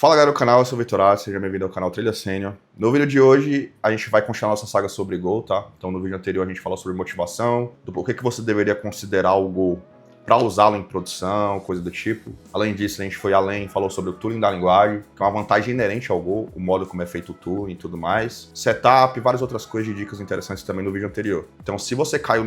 Fala galera do canal, eu sou o Vitorato, seja bem-vindo ao canal Trilha Sênior. No vídeo de hoje, a gente vai continuar nossa saga sobre Go, tá? Então no vídeo anterior a gente falou sobre motivação, do porquê que você deveria considerar o Go para usá-lo em produção, coisa do tipo. Além disso, a gente foi além, falou sobre o tooling da linguagem, que é uma vantagem inerente ao Go, o modo como é feito o tooling e tudo mais. Setup e várias outras coisas de dicas interessantes também no vídeo anterior. Então se você caiu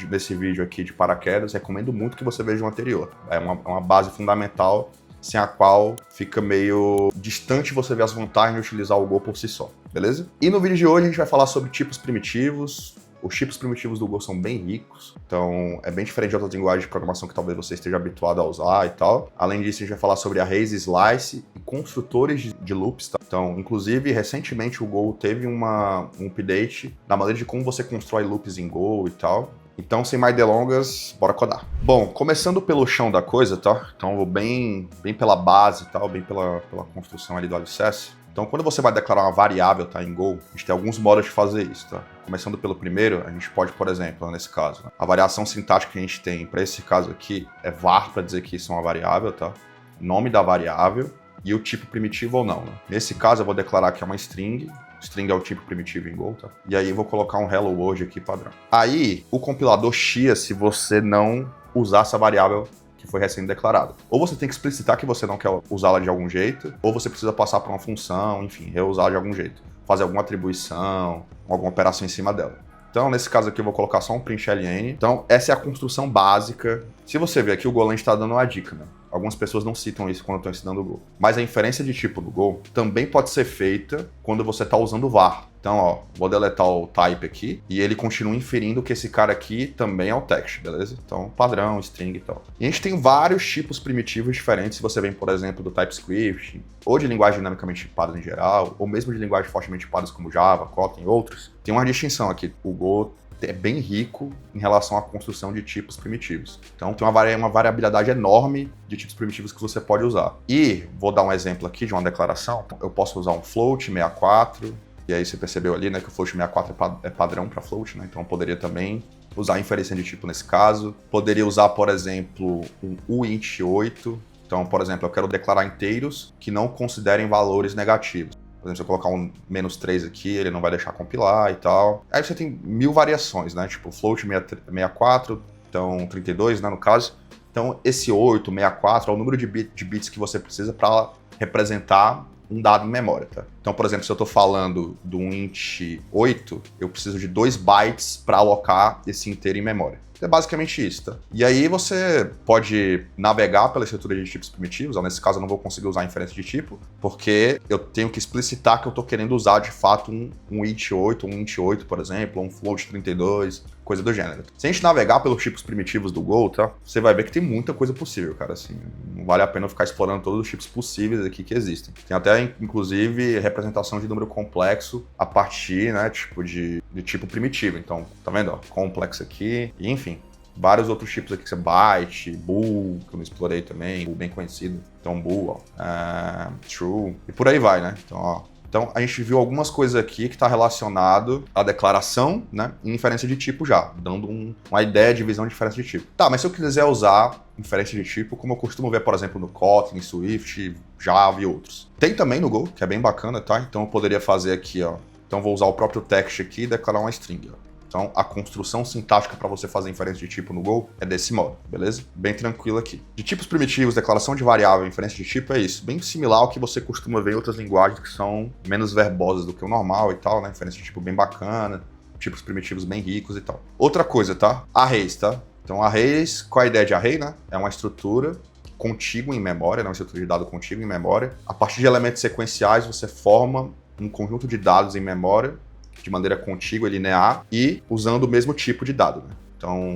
nesse vídeo aqui de paraquedas, recomendo muito que você veja o anterior. É uma base fundamental sem a qual fica meio distante você ver as vantagens de utilizar o Go por si só, beleza? E no vídeo de hoje a gente vai falar sobre tipos primitivos. Os tipos primitivos do Go são bem ricos, então é bem diferente de outras linguagens de programação que talvez você esteja habituado a usar e tal. Além disso, a gente vai falar sobre arrays, slice e construtores de loops, tá? Então, inclusive, recentemente o Go teve um update na maneira de como você constrói loops em Go e tal. Então, sem mais delongas, bora codar. Bom, começando pelo chão da coisa, tá? Então, eu vou bem pela base e tal, bem pela construção ali do alicerce. Então, quando você vai declarar uma variável, tá, em Go, a gente tem alguns modos de fazer isso, tá? Começando pelo primeiro, a gente pode, por exemplo, nesse caso, né, a variação sintática que a gente tem para esse caso aqui é var, para dizer que isso é uma variável, tá? Nome da variável e o tipo primitivo ou não, né? Nesse caso, eu vou declarar que é uma string. String é o tipo primitivo em Go, tá? E aí eu vou colocar um hello world aqui padrão. Aí o compilador chia se você não usar essa variável que foi recém-declarada. Ou você tem que explicitar que você não quer usá-la de algum jeito, ou você precisa passar para uma função, enfim, reusar de algum jeito. Fazer alguma atribuição, alguma operação em cima dela. Então, nesse caso aqui, eu vou colocar só um print ln. Então, essa é a construção básica. Se você ver aqui, o Golang está dando uma dica, né? Algumas pessoas não citam isso quando estão ensinando o Go. Mas a inferência de tipo do Go também pode ser feita quando você está usando o var. Então, ó, vou deletar o type aqui e ele continua inferindo que esse cara aqui também é o text, beleza? Então, padrão, string e tal. E a gente tem vários tipos primitivos diferentes. Se você vem, por exemplo, do TypeScript, ou de linguagens dinamicamente tipadas em geral, ou mesmo de linguagens fortemente tipadas como Java, Kotlin e outros, tem uma distinção aqui. O Go é bem rico em relação à construção de tipos primitivos. Então tem uma variabilidade enorme de tipos primitivos que você pode usar. E vou dar um exemplo aqui de uma declaração. Eu posso usar um float 64, e aí você percebeu ali, né, que o float 64 é padrão para float, né? Então eu poderia também usar inferência de tipo nesse caso. Poderia usar, por exemplo, um uint8. Então, por exemplo, eu quero declarar inteiros que não considerem valores negativos. Por exemplo, se eu colocar um -3 aqui, ele não vai deixar compilar e tal. Aí você tem mil variações, né? Tipo, float 64, então 32, né, no caso. Então, esse 8, 64 é o número de bits que você precisa para representar um dado em memória, tá? Então, por exemplo, se eu estou falando do int 8, eu preciso de 2 bytes para alocar esse inteiro em memória. É basicamente isso, tá? E aí você pode navegar pela estrutura de tipos primitivos. Nesse caso eu não vou conseguir usar inferência de tipo, porque eu tenho que explicitar que eu estou querendo usar de fato um int8, por exemplo, ou um float 32, coisa do gênero. Se a gente navegar pelos tipos primitivos do Go, tá? Você vai ver que tem muita coisa possível, cara, assim. Não vale a pena eu ficar explorando todos os tipos possíveis aqui que existem. Tem até, inclusive, representação de número complexo a partir, né, tipo de tipo primitivo. Então, tá vendo, ó? Complexo aqui, e enfim. Vários outros tipos aqui, que é byte, bool, que eu não explorei também, bool bem conhecido. Então, bool, ó, true, e por aí vai, né? Então, ó. Então, a gente viu algumas coisas aqui que está relacionado à declaração, né, e inferência de tipo já, dando uma ideia de visão de inferência de tipo. Tá, mas se eu quiser usar inferência de tipo, como eu costumo ver, por exemplo, no Kotlin, Swift, Java e outros. Tem também no Go, que é bem bacana, tá? Então, eu poderia fazer aqui, ó. Então, vou usar o próprio text aqui e declarar uma string, ó. Então, a construção sintática para você fazer inferência de tipo no Go é desse modo, beleza? Bem tranquilo aqui. De tipos primitivos, declaração de variável, inferência de tipo é isso. Bem similar ao que você costuma ver em outras linguagens que são menos verbosas do que o normal e tal, né? Inferência de tipo bem bacana, tipos primitivos bem ricos e tal. Outra coisa, tá? Arrays, tá? Então, arrays, qual é a ideia de array, né? É uma estrutura contígua em memória, né? Uma estrutura de dado contígua em memória. A partir de elementos sequenciais, você forma um conjunto de dados em memória de maneira contígua e linear e usando o mesmo tipo de dado, né? Então,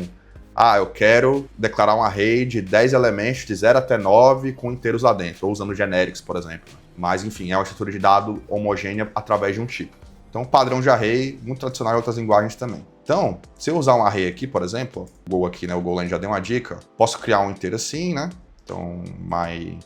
eu quero declarar um array de 10 elementos de 0 até 9 com inteiros lá dentro, ou usando generics, por exemplo. Mas, enfim, é uma estrutura de dado homogênea através de um tipo. Então, padrão de array, muito tradicional em outras linguagens também. Então, se eu usar um array aqui, por exemplo, o Go aqui, né, o Golang já deu uma dica, posso criar um inteiro assim, né? Então,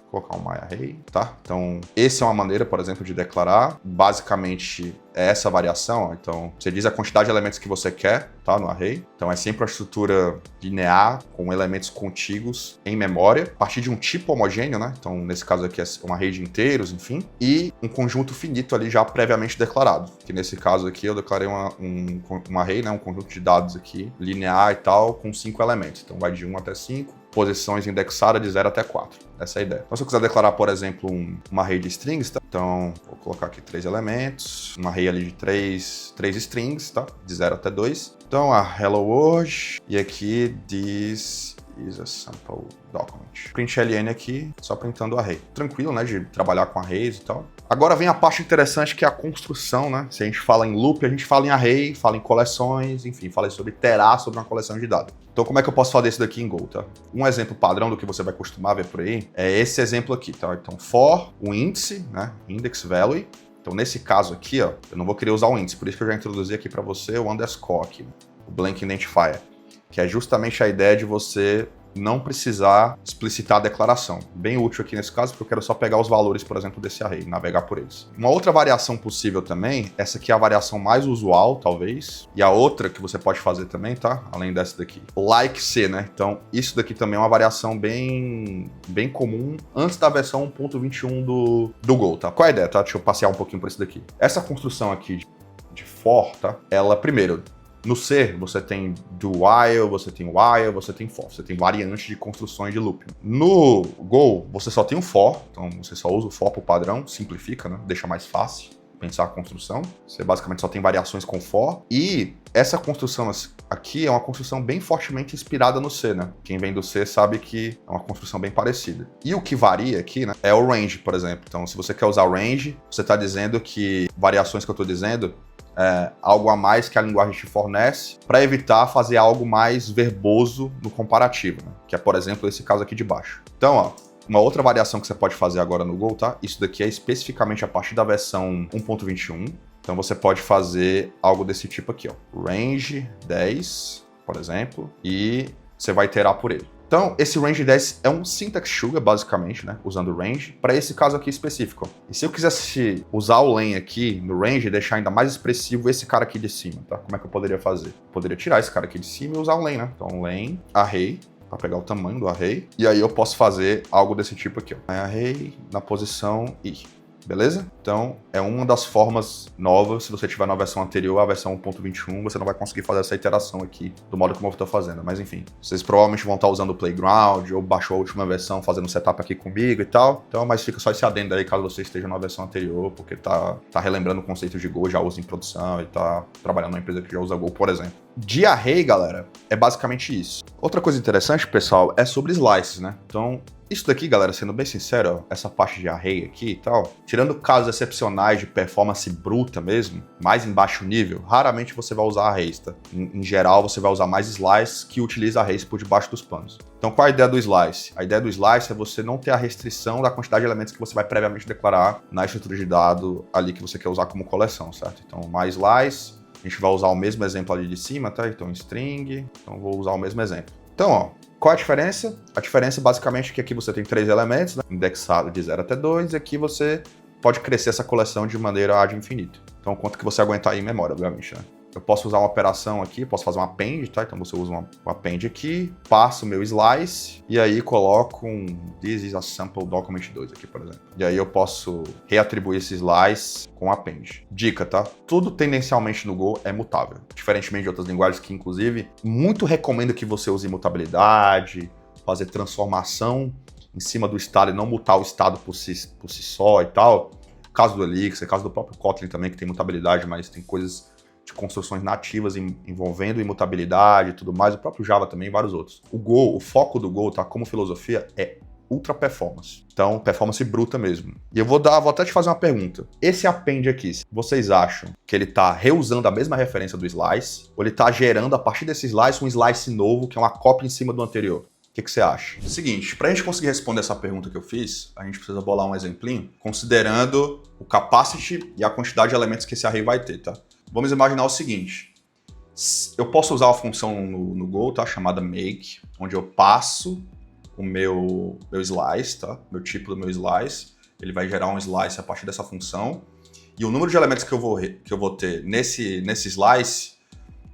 vou colocar um myArray, tá? Então, essa é uma maneira, por exemplo, de declarar. Basicamente, é essa variação. Ó. Então, você diz a quantidade de elementos que você quer, tá? No array. Então, é sempre uma estrutura linear com elementos contíguos em memória, a partir de um tipo homogêneo, né? Então, nesse caso aqui é um array de inteiros, enfim. E um conjunto finito ali já previamente declarado. Que nesse caso aqui eu declarei um array, né? Um conjunto de dados aqui, linear e tal, com 5 elementos. Então, vai de 1 até 5. Posições indexadas de 0 até 4. Essa é a ideia. Então, se eu quiser declarar, por exemplo, uma array de strings, tá? Então, vou colocar aqui 3 elementos, uma array ali de 3 strings, tá? De 0 até 2. Então, a hello world, e aqui this is a sample document. Println aqui, só printando o array. Tranquilo, né, de trabalhar com arrays e tal. Agora vem a parte interessante que é a construção, né? Se a gente fala em loop, a gente fala em array, fala em coleções, enfim, fala sobre iterar sobre uma coleção de dados. Então, como é que eu posso fazer isso daqui em Go, tá? Um exemplo padrão do que você vai costumar ver por aí é esse exemplo aqui, tá? Então, for o índice, né? Index value. Então, nesse caso aqui, ó, eu não vou querer usar o índice, por isso que eu já introduzi aqui para você o underscore aqui, o blank identifier, que é justamente a ideia de você não precisar explicitar a declaração. Bem útil aqui nesse caso, porque eu quero só pegar os valores, por exemplo, desse array, navegar por eles. Uma outra variação possível também, essa aqui é a variação mais usual, talvez, e a outra que você pode fazer também, tá? Além dessa daqui. Like C, né? Então, isso daqui também é uma variação bem comum antes da versão 1.21 do Go, tá? Qual é a ideia, tá? Deixa eu passear um pouquinho por isso daqui. Essa construção aqui de for, tá? Ela, primeiro, no C, você tem do while, você tem for. Você tem variantes de construções de loop. No Go, você só tem o for, então você só usa o for por padrão, simplifica, né? Deixa mais fácil pensar a construção. Você basicamente só tem variações com for. E essa construção aqui é uma construção bem fortemente inspirada no C, né? Quem vem do C sabe que é uma construção bem parecida. E o que varia aqui, né, é o range, por exemplo. Então, se você quer usar o range, você está dizendo que variações que eu estou dizendo algo a mais que a linguagem te fornece para evitar fazer algo mais verboso no comparativo, né? Que é, por exemplo, esse caso aqui de baixo. Então, ó, uma outra variação que você pode fazer agora no Go, tá? Isso daqui é especificamente a partir da versão 1.21. Então, você pode fazer algo desse tipo aqui, ó. Range 10, por exemplo, e você vai iterar por ele. Então, esse range 10 é um syntax sugar, basicamente, né? Usando range, para esse caso aqui específico. E se eu quisesse usar o len aqui no range e deixar ainda mais expressivo esse cara aqui de cima, tá? Como é que eu poderia fazer? Eu poderia tirar esse cara aqui de cima e usar o len, né? Então, len, array, para pegar o tamanho do array. E aí eu posso fazer algo desse tipo aqui, ó. Array na posição i. Beleza? Então, é uma das formas novas. Se você tiver na versão anterior, a versão 1.21, você não vai conseguir fazer essa iteração aqui do modo como eu estou fazendo. Mas enfim, vocês provavelmente vão estar usando o Playground ou baixou a última versão fazendo setup aqui comigo e tal. Então, mas fica só esse adendo aí caso você esteja na versão anterior, porque tá relembrando o conceito de Go, já usa em produção e tá trabalhando numa empresa que já usa Go, por exemplo. De array, galera, é basicamente isso. Outra coisa interessante, pessoal, é sobre slices, né? Então, isso daqui, galera, sendo bem sincero, ó, essa parte de array aqui e tal, tirando casos excepcionais de performance bruta mesmo, mais em baixo nível, raramente você vai usar arrays, tá? Em geral, você vai usar mais slices que utiliza arrays por debaixo dos panos. Então, qual é a ideia do slice? A ideia do slice é você não ter a restrição da quantidade de elementos que você vai previamente declarar na estrutura de dado ali que você quer usar como coleção, certo? Então, mais slice, a gente vai usar o mesmo exemplo ali de cima, tá? Então, string, então vou usar o mesmo exemplo. Então, ó, qual a diferença? A diferença basicamente é que aqui você tem 3 elementos, né? Indexado de 0 até 2, e aqui você pode crescer essa coleção de maneira ad infinito. Então, quanto que você aguentar aí em memória, obviamente, né? Eu posso usar uma operação aqui, posso fazer um append, tá? Então você usa um append aqui, passo o meu slice, e aí coloco um this is a sample document 2 aqui, por exemplo. E aí eu posso reatribuir esse slice com append. Dica, tá? Tudo tendencialmente no Go é mutável. Diferentemente de outras linguagens que, inclusive, muito recomendo que você use imutabilidade, fazer transformação em cima do estado e não mutar o estado por si só e tal. Caso do Elixir, caso do próprio Kotlin também, que tem mutabilidade, mas tem coisas de construções nativas envolvendo imutabilidade e tudo mais, o próprio Java também e vários outros. O Go, o foco do Go, tá, como filosofia, é ultra performance. Então, performance bruta mesmo. E eu vou até te fazer uma pergunta. Esse append aqui, vocês acham que ele tá reusando a mesma referência do slice, ou ele tá gerando, a partir desse slice, um slice novo, que é uma cópia em cima do anterior? O que você acha? Seguinte, para a gente conseguir responder essa pergunta que eu fiz, a gente precisa bolar um exemplinho, considerando o capacity e a quantidade de elementos que esse array vai ter, tá? Vamos imaginar o seguinte, eu posso usar uma função no Go, tá? Chamada make, onde eu passo o meu slice, tá? Meu tipo do meu slice. Ele vai gerar um slice a partir dessa função. E o número de elementos que eu vou ter nesse slice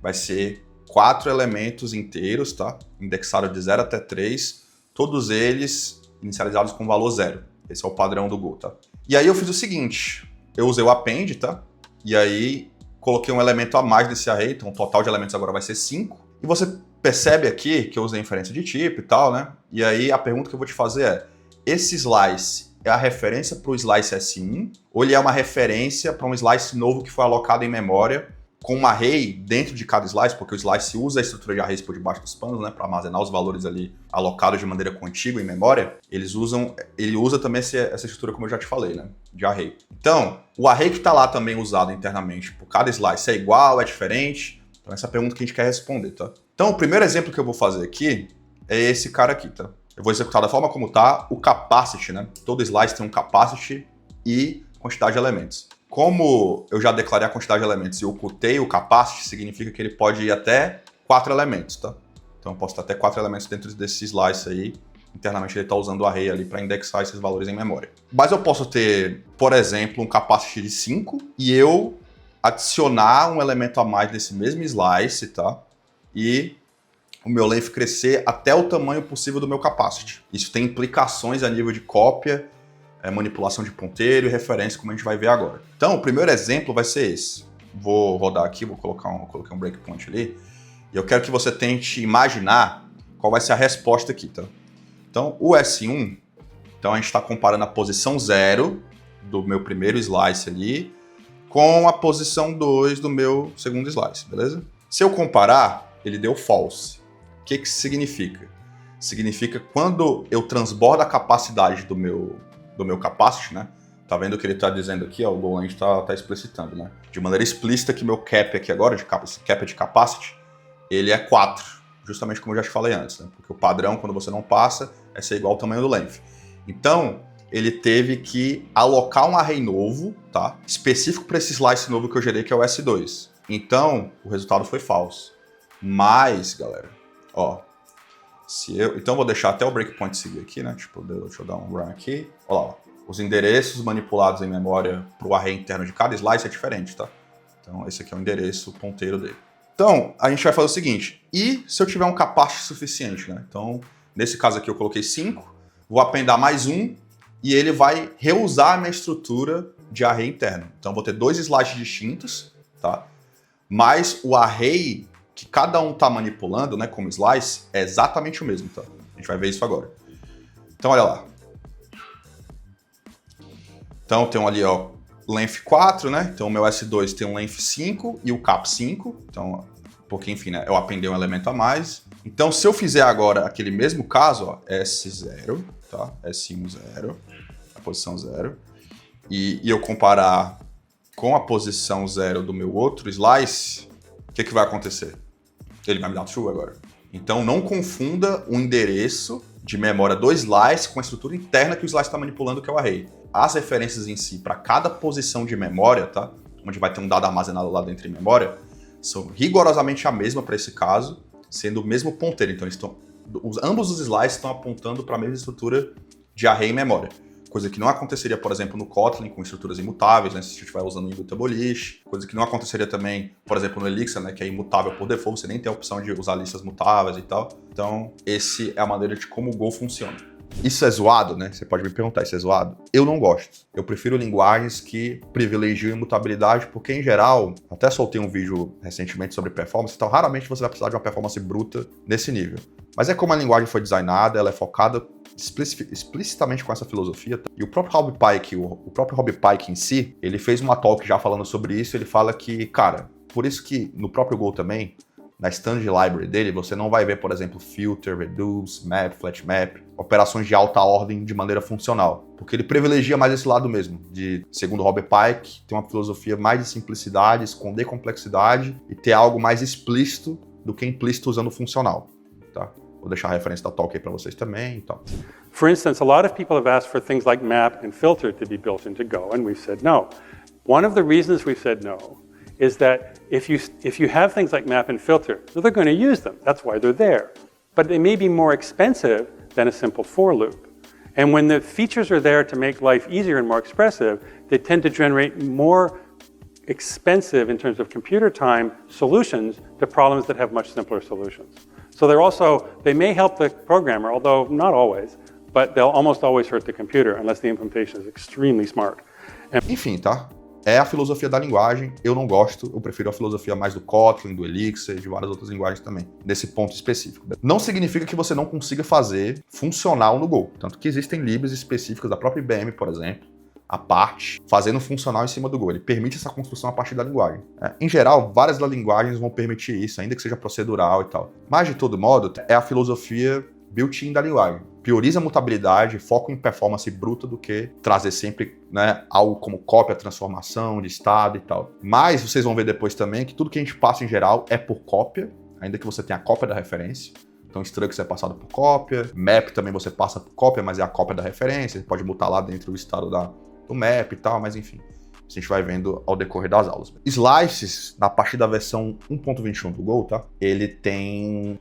vai ser 4 elementos inteiros, tá? Indexados de 0 até 3, todos eles inicializados com valor 0. Esse é o padrão do Go, tá? E aí eu fiz o seguinte, eu usei o append, tá? E aí coloquei um elemento a mais nesse array, então o total de elementos agora vai ser 5. E você percebe aqui que eu usei inferência de tipo e tal, né? E aí a pergunta que eu vou te fazer é, esse slice é a referência para o slice S1 ou ele é uma referência para um slice novo que foi alocado em memória com um array dentro de cada slice, porque o slice usa a estrutura de arrays por debaixo dos panos, né, para armazenar os valores ali alocados de maneira contígua em memória, ele usa também essa estrutura, como eu já te falei, né, de array. Então, o array que está lá também usado internamente por cada slice é igual, é diferente? Então, essa é a pergunta que a gente quer responder, tá? Então, o primeiro exemplo que eu vou fazer aqui é esse cara aqui, tá? Eu vou executar da forma como tá o capacity, né? Todo slice tem um capacity e quantidade de elementos. Como eu já declarei a quantidade de elementos e ocultei o capacity, significa que ele pode ir até 4 elementos, tá? Então eu posso ter até 4 elementos dentro desse slice aí. Internamente ele está usando o array ali para indexar esses valores em memória. Mas eu posso ter, por exemplo, um capacity de 5 e eu adicionar um elemento a mais nesse mesmo slice, tá? E o meu length crescer até o tamanho possível do meu capacity. Isso tem implicações a nível de cópia, manipulação de ponteiro e referência, como a gente vai ver agora. Então, o primeiro exemplo vai ser esse. Vou rodar aqui, coloquei um breakpoint ali, e eu quero que você tente imaginar qual vai ser a resposta aqui, tá? Então, o S1, então a gente está comparando a posição 0 do meu primeiro slice ali com a posição 2 do meu segundo slice, beleza? Se eu comparar, ele deu false. O que isso significa? Significa que quando eu transbordo a capacidade do meu capacity, né? Tá vendo o que ele tá dizendo aqui? Ó, o Golang tá explicitando, né? De maneira explícita que meu cap aqui agora, cap de capacity, ele é 4. Justamente como eu já te falei antes, né? Porque o padrão, quando você não passa, é ser igual ao tamanho do length. Então, ele teve que alocar um array novo, tá? Específico para esse slice novo que eu gerei, que é o S2. Então, o resultado foi falso. Mas, galera, ó, então eu vou deixar até o breakpoint seguir aqui, né? Tipo, deixa eu dar um run aqui. Olha lá, ó. Os endereços manipulados em memória para o array interno de cada slice é diferente, tá? Então esse aqui é o endereço ponteiro dele. Então, a gente vai fazer o seguinte. E se eu tiver um capacity suficiente, né? Então, nesse caso aqui eu coloquei 5, vou appendar mais um e ele vai reusar a minha estrutura de array interno. Então vou ter 2 slices distintos, tá? Mas o array que cada um está manipulando, né, como slice, é exatamente o mesmo, tá? A gente vai ver isso agora. Então, olha lá. Então, tem ali, ó, length 4, né? Então, o meu S2 tem um length 5 e o cap 5. Então, porque, enfim, né, eu apendei um elemento a mais. Então, se eu fizer agora aquele mesmo caso, ó, S0, tá? S1, 0, a posição 0, e eu comparar com a posição 0 do meu outro slice, o que vai acontecer? Ele vai me dar true agora. Então, não confunda o endereço de memória do slice com a estrutura interna que o slice está manipulando, que é o array. As referências em si, para cada posição de memória, tá? Onde vai ter um dado armazenado lá dentro em memória, são rigorosamente a mesma para esse caso, sendo o mesmo ponteiro. Então, ambos os slices estão apontando para a mesma estrutura de array em memória. Coisa que não aconteceria, por exemplo, no Kotlin, com estruturas imutáveis, né? Se você estiver usando o immutable list. Coisa que não aconteceria também, por exemplo, no Elixir, né? Que é imutável por default, você nem tem a opção de usar listas mutáveis e tal. Então, essa é a maneira de como o Go funciona. Isso é zoado, né? Você pode me perguntar, isso é zoado? Eu não gosto. Eu prefiro linguagens que privilegiam imutabilidade, porque, em geral, até soltei um vídeo recentemente sobre performance, então raramente você vai precisar de uma performance bruta nesse nível. Mas é como a linguagem foi designada, ela é focada explicitamente com essa filosofia. E o próprio Rob Pike em si, ele fez uma talk já falando sobre isso. Ele fala que, cara, por isso que no próprio Go também, na standard library dele, você não vai ver, por exemplo, filter, reduce, map, flat map, operações de alta ordem de maneira funcional. Porque ele privilegia mais esse lado mesmo, de, segundo Rob Pike, ter uma filosofia mais de simplicidade, esconder complexidade e ter algo mais explícito do que implícito usando funcional, tá? Vou deixar a referência da talk aí para vocês também e tal. For instance, a lot of people have asked for things like map and filter to be built into Go, and we've said no. One of the reasons we've said no is that if you have things like map and filter, well, they're going to use them. That's why they're there. But they may be more expensive than a simple for loop. And when the features are there to make life easier and more expressive, they tend to generate more expensive in terms of computer time solutions to problems that have much simpler solutions. So they may help the programmer, although not always, but they'll almost always hurt the computer unless the implementation is extremely smart. Enfim, tá? É a filosofia da linguagem. Eu não gosto, eu prefiro a filosofia mais do Kotlin, do Elixir, de várias outras linguagens também, nesse ponto específico. Não significa que você não consiga fazer funcional no Go. Tanto que existem libs específicas da própria IBM, por exemplo, a parte, fazendo funcional em cima do Go. Ele permite essa construção a partir da linguagem. Em geral, várias das linguagens vão permitir isso, ainda que seja procedural e tal. Mas, de todo modo, é a filosofia built-in da linguagem. Prioriza a mutabilidade, foco em performance bruta do que trazer sempre, né, algo como cópia, transformação de estado e tal. Mas vocês vão ver depois também que tudo que a gente passa em geral é por cópia, ainda que você tenha a cópia da referência. Então, structs é passado por cópia, map também você passa por cópia, mas é a cópia da referência, você pode mutar lá dentro do estado do map e tal, mas enfim. A gente vai vendo ao decorrer das aulas. Slices, na partir da versão 1.21 do Go, tá? Ele tem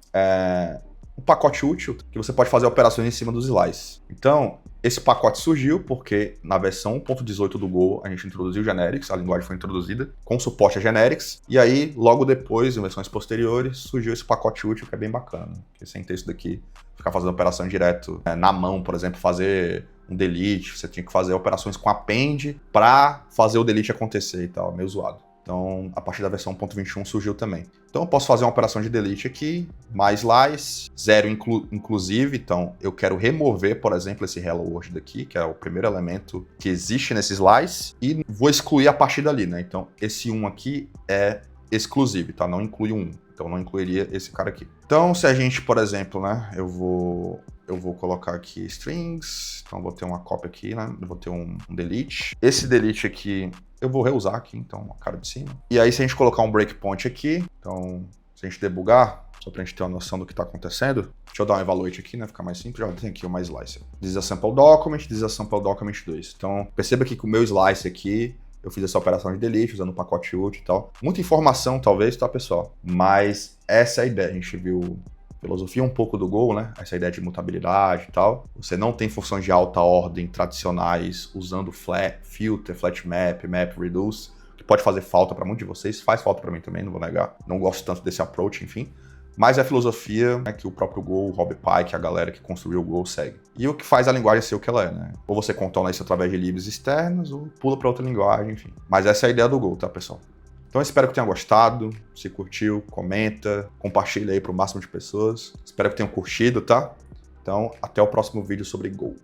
um pacote útil que você pode fazer operações em cima dos slices. Então, esse pacote surgiu porque na versão 1.18 do Go a gente introduziu generics, a linguagem foi introduzida com suporte a generics, e aí logo depois, em versões posteriores, surgiu esse pacote útil que é bem bacana. Porque sem ter isso daqui, ficar fazendo operação direto na mão, por exemplo, fazer um delete, você tinha que fazer operações com append para fazer o delete acontecer e tal, meio zoado. Então, a partir da versão 1.21 surgiu também. Então, eu posso fazer uma operação de delete aqui, mais slice, zero inclusive. Então, eu quero remover, por exemplo, esse hello world daqui, que é o primeiro elemento que existe nesse slice, e vou excluir a partir dali, né? Então, esse 1 aqui é exclusivo, tá? Não inclui um 1. Então, não incluiria esse cara aqui. Então, se a gente, por exemplo, né, eu vou colocar aqui strings, então vou ter uma cópia aqui, né? Eu vou ter um delete. Esse delete aqui eu vou reusar aqui, então, a cara de cima. E aí, se a gente colocar um breakpoint aqui, então, se a gente debugar, só pra gente ter uma noção do que tá acontecendo, deixa eu dar um evaluate aqui, né? Ficar mais simples. Já tem aqui o my slice. This is a sample document, this is a sample document 2. Então, perceba que com o meu slice aqui, eu fiz essa operação de delete, usando o pacote útil e tal. Muita informação, talvez, tá, pessoal? Mas essa é a ideia. A gente viu filosofia um pouco do Go, né? Essa ideia de mutabilidade e tal. Você não tem funções de alta ordem tradicionais usando filter, flat map, map reduce, que pode fazer falta para muitos de vocês. Faz falta para mim também, não vou negar. Não gosto tanto desse approach, enfim. Mas é a filosofia, né, que o próprio Go, o Rob Pike, a galera que construiu o Go segue. E o que faz a linguagem ser o que ela é, né? Ou você contorna isso através de libs externas, ou pula para outra linguagem, enfim. Mas essa é a ideia do Go, tá, pessoal? Então, eu espero que tenham gostado. Se curtiu, comenta, compartilha aí para o máximo de pessoas. Espero que tenham curtido, tá? Então, até o próximo vídeo sobre Go.